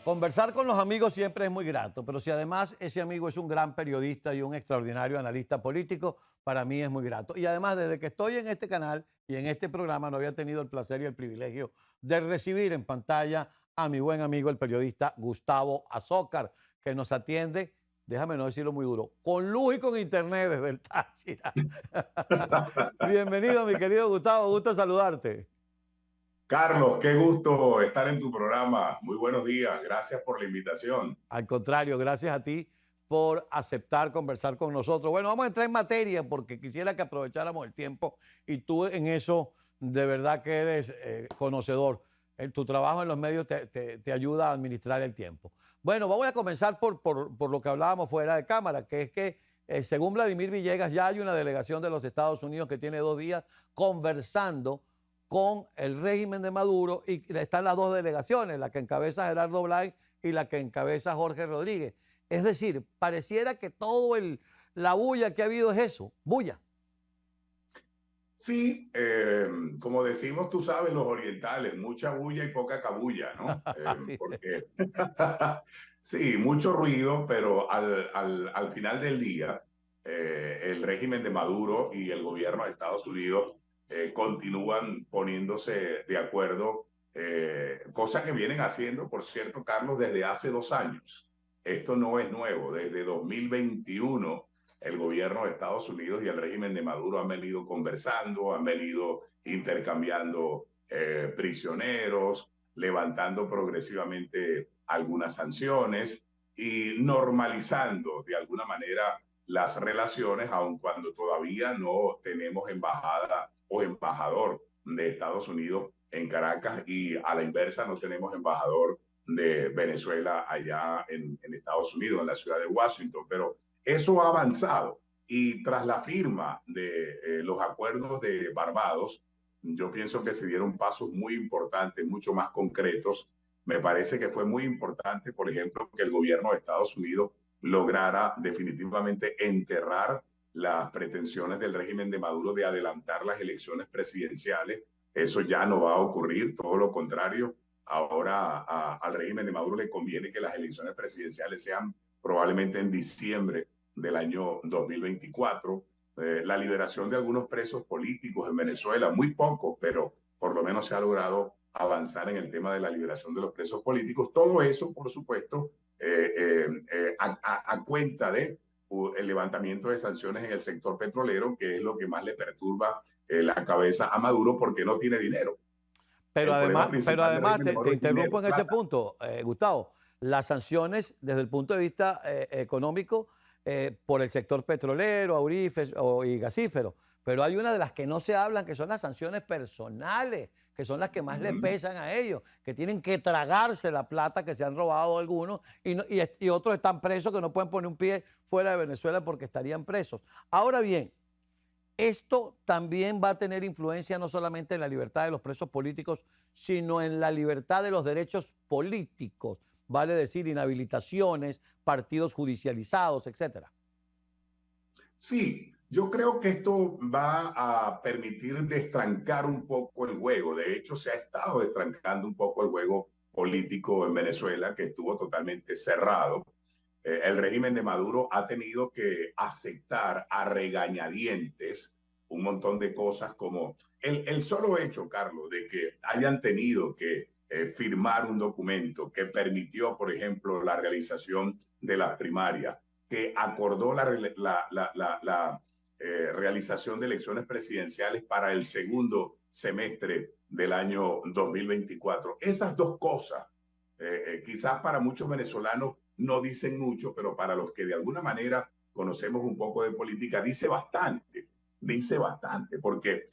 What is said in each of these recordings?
Conversar con los amigos siempre es muy grato, pero si además ese amigo es un gran periodista y un extraordinario analista político, para mí es muy grato. Y además, desde que estoy en este canal y en este programa, no había tenido el placer y el privilegio de recibir en pantalla a mi buen amigo, el periodista Gustavo Azócar, que nos atiende, déjame no decirlo muy duro, con luz y con internet desde el Táchira. Bienvenido, mi querido Gustavo, gusto saludarte. Carlos, qué gusto estar en tu programa. Muy buenos días. Gracias por la invitación. Al contrario, gracias a ti por aceptar conversar con nosotros. Bueno, vamos a entrar en materia porque quisiera que aprovecháramos el tiempo y tú en eso de verdad que eres conocedor. Tu trabajo en los medios te ayuda a administrar el tiempo. Bueno, vamos a comenzar por lo que hablábamos fuera de cámara, que es que según Vladimir Villegas ya hay una delegación de los Estados Unidos que tiene 2 días conversando con el régimen de Maduro y están las dos delegaciones, la que encabeza Gerardo Blay y la que encabeza Jorge Rodríguez. Es decir, pareciera que la bulla que ha habido es eso, bulla. Sí, como decimos, tú sabes, los orientales, mucha bulla y poca cabulla, ¿no? Sí. Porque sí, mucho ruido, pero al final del día, el régimen de Maduro y el gobierno de Estados Unidos continúan poniéndose de acuerdo, cosa que vienen haciendo, por cierto, Carlos, desde hace 2 años. Esto no es nuevo, desde 2021 el gobierno de Estados Unidos y el régimen de Maduro han venido conversando, han venido intercambiando prisioneros, levantando progresivamente algunas sanciones y normalizando de alguna manera las relaciones, aun cuando todavía no tenemos embajada o embajador de Estados Unidos en Caracas y a la inversa no tenemos embajador de Venezuela allá en Estados Unidos, en la ciudad de Washington, pero eso ha avanzado y tras la firma de los acuerdos de Barbados, yo pienso que se dieron pasos muy importantes, mucho más concretos. Me parece que fue muy importante, por ejemplo, que el gobierno de Estados Unidos lograra definitivamente enterrar las pretensiones del régimen de Maduro de adelantar las elecciones presidenciales. Eso ya no va a ocurrir, todo lo contrario. Ahora al régimen de Maduro le conviene que las elecciones presidenciales sean probablemente en diciembre del año 2024, la liberación de algunos presos políticos en Venezuela, muy pocos, pero por lo menos se ha logrado avanzar en el tema de la liberación de los presos políticos. Todo eso, por supuesto, a cuenta de el levantamiento de sanciones en el sector petrolero, que es lo que más le perturba la cabeza a Maduro porque no tiene dinero. Pero El problema principal del además régimen de te Maduro es interrumpo dinero, en ese plata. punto, Gustavo. Las sanciones desde el punto de vista económico por el sector petrolero, aurífero y gasífero, pero hay una de las que no se hablan, que son las sanciones personales, que son las que más le pesan a ellos, que tienen que tragarse la plata que se han robado algunos y otros están presos que no pueden poner un pie fuera de Venezuela porque estarían presos. Ahora bien, esto también va a tener influencia no solamente en la libertad de los presos políticos, sino en la libertad de los derechos políticos, vale decir, inhabilitaciones, partidos judicializados, etcétera. Sí, yo creo que esto va a permitir destrancar un poco el juego. De hecho, se ha estado destrancando un poco el juego político en Venezuela, que estuvo totalmente cerrado. El régimen de Maduro ha tenido que aceptar a regañadientes un montón de cosas como el solo hecho, Carlos, de que hayan tenido que firmar un documento que permitió, por ejemplo, la realización de las primarias, que acordó la realización de elecciones presidenciales para el segundo semestre del año 2024. Esas dos cosas, quizás para muchos venezolanos no dicen mucho, pero para los que de alguna manera conocemos un poco de política, dice bastante, porque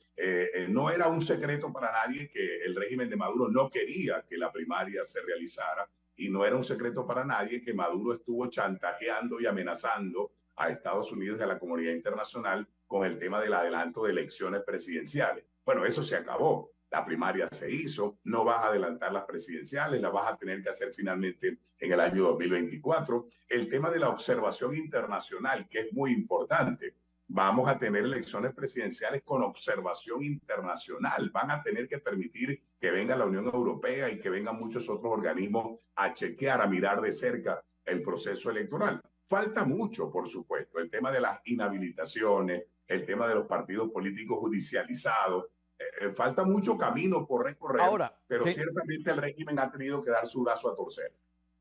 no era un secreto para nadie que el régimen de Maduro no quería que la primaria se realizara y no era un secreto para nadie que Maduro estuvo chantajeando y amenazando a Estados Unidos y a la comunidad internacional con el tema del adelanto de elecciones presidenciales. Bueno, eso se acabó. La primaria se hizo, no vas a adelantar las presidenciales, las vas a tener que hacer finalmente en el año 2024. El tema de la observación internacional, que es muy importante. vamos a tener elecciones presidenciales con observación internacional. Van a tener que permitir que venga la Unión Europea y que vengan muchos otros organismos a chequear, a mirar de cerca el proceso electoral. Falta mucho, por supuesto, el tema de las inhabilitaciones, el tema de los partidos políticos judicializados. Falta mucho camino por recorrer, Ahora, pero ciertamente el régimen ha tenido que dar su brazo a torcer.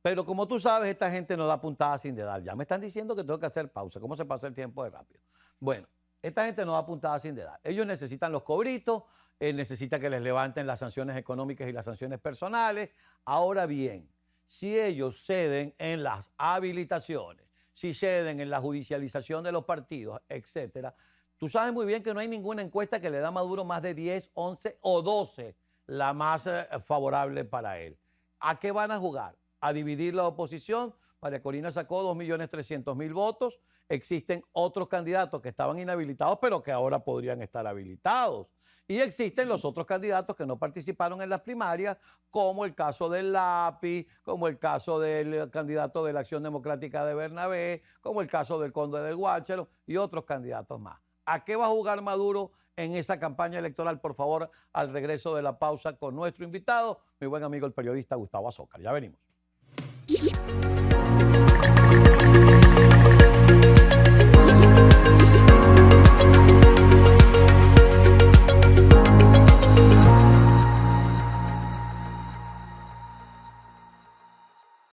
pero como tú sabes, esta gente no da puntada sin dedal. Ya me están diciendo que tengo que hacer pausa. ¿Cómo se pasa el tiempo de rápido? Bueno, esta gente no da puntada sin dedal. Ellos necesitan los cobritos, necesitan que les levanten las sanciones económicas y las sanciones personales. Ahora bien, si ellos ceden en las habilitaciones, si ceden en la judicialización de los partidos, etcétera, tú sabes muy bien que no hay ninguna encuesta que le da a Maduro más de 10, 11 o 12, la más favorable para él. ¿A qué van a jugar? A dividir la oposición. María Corina sacó 2.300.000 votos. Existen otros candidatos que estaban inhabilitados, pero que ahora podrían estar habilitados. Y existen los otros candidatos que no participaron en las primarias, como el caso del Lápiz, como el caso del candidato de la Acción Democrática de Bernabé, como el caso del Conde del Guácharo y otros candidatos más. ¿A qué va a jugar Maduro en esa campaña electoral? Por favor, al regreso de la pausa con nuestro invitado, mi buen amigo el periodista Gustavo Azócar. Ya venimos.